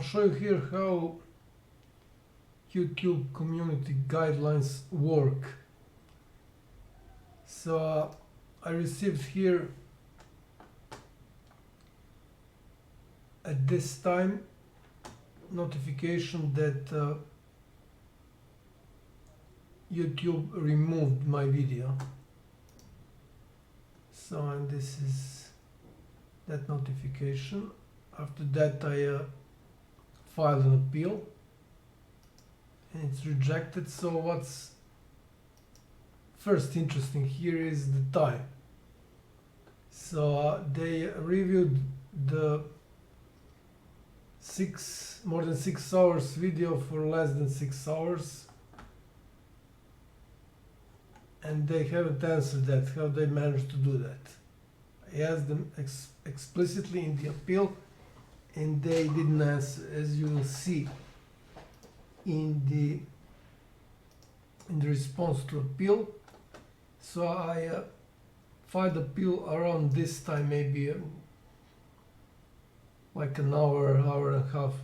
I'll show you here how YouTube community guidelines work. So I received here at this time notification that YouTube removed my video. So, and this is that notification. After that I filed an appeal and it's rejected. So what's first interesting here is the time. So they reviewed the more than 6 hours video for less than 6 hours, and they haven't answered that, how they managed to do that. I asked them explicitly in the appeal and they didn't answer, as you will see in the response to appeal. So I filed appeal around this time, maybe like an hour and a half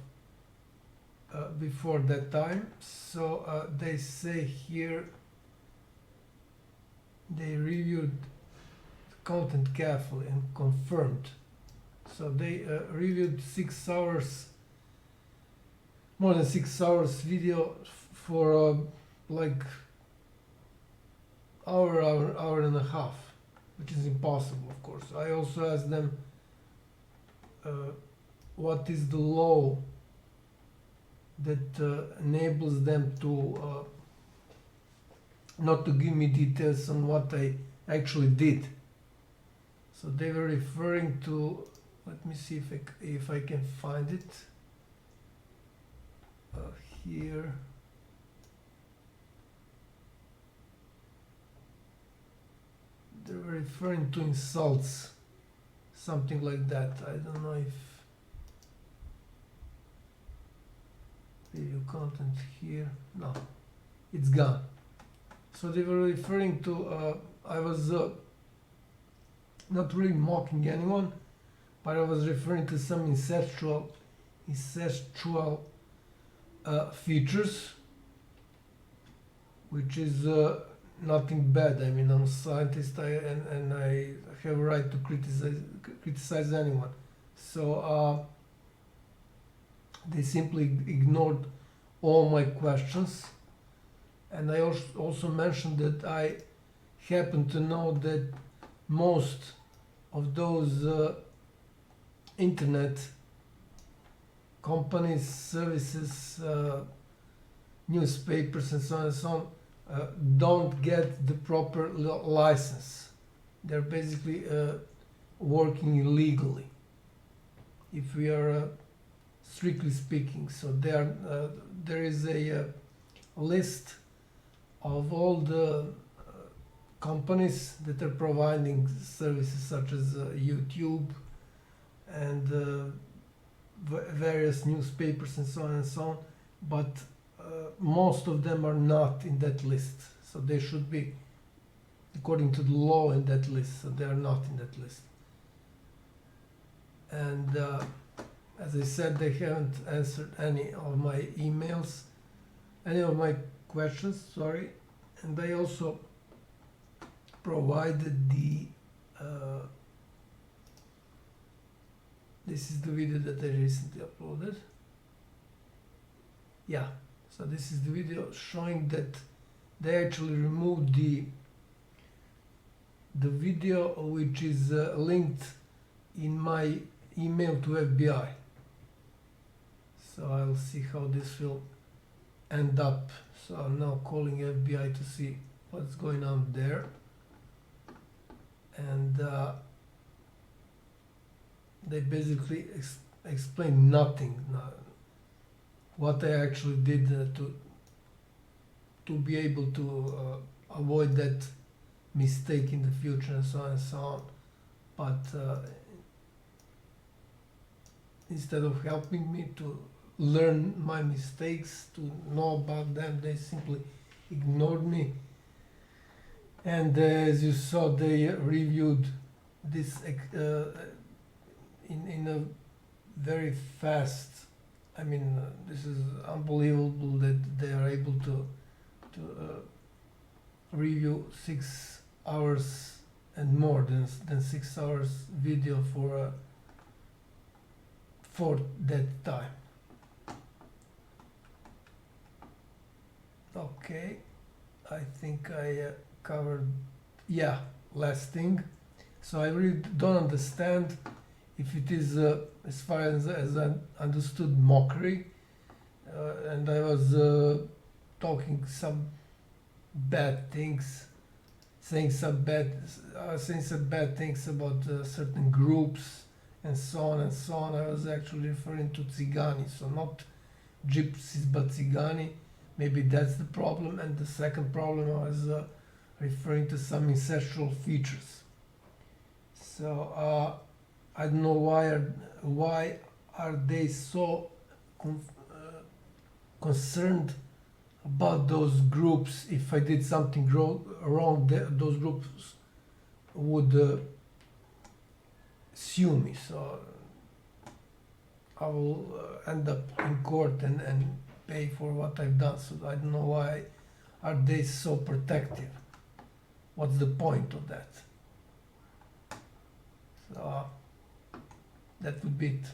before that time. So they say here they reviewed the content carefully and confirmed. So they reviewed 6 hours, more than 6 hours video for like hour and a half, which is impossible, of course. I also asked them what is the law that enables them to not to give me details on what I actually did. So they were referring to, let me see if I can find it here. They were referring to insults, something like that. I don't know if review content here. No, it's gone. So they were referring to I was not really mocking anyone, but I was referring to some incestual features, which is nothing bad. I mean, I'm a scientist, and I have a right to criticize anyone. So they simply ignored all my questions, and I also mentioned that I happen to know that most of those internet companies, services, newspapers and so on and so on don't get the proper license. They're basically working illegally, if we are strictly speaking. So there is a list of all the companies that are providing services such as YouTube and various newspapers and so on and so on, but most of them are not in that list. So they should be, according to the law, in that list. So they are not in that list. And as I said, they haven't answered any of my emails, any of my questions, sorry. And they also provided the this is the video that I recently uploaded. Yeah, so this is the video showing that they actually removed the video, which is linked in my email to FBI. So I'll see how this will end up. So I'm now calling FBI to see what's going on there. And they basically explain nothing, what I actually did to be able to avoid that mistake in the future and so on and so on. But instead of helping me to learn my mistakes, to know about them, they simply ignored me. And as you saw, they reviewed this in a very fast I mean, this is unbelievable that they are able to review 6 hours and more than 6 hours video for that time. Okay, I think I covered, yeah, last thing. So I really don't understand if it is, as far as I understood, mockery, and I was talking some bad things, saying some bad things about certain groups and so on and so on. I was actually referring to Tsigani, so not gypsies but Tsigani. Maybe that's the problem. And the second problem, I was referring to some ancestral features. So I don't know why are they so concerned about those groups. If I did something wrong, those groups would sue me. So I will end up in court and pay for what I've done. So I don't know why are they so protective. What's the point of that? So that would be it.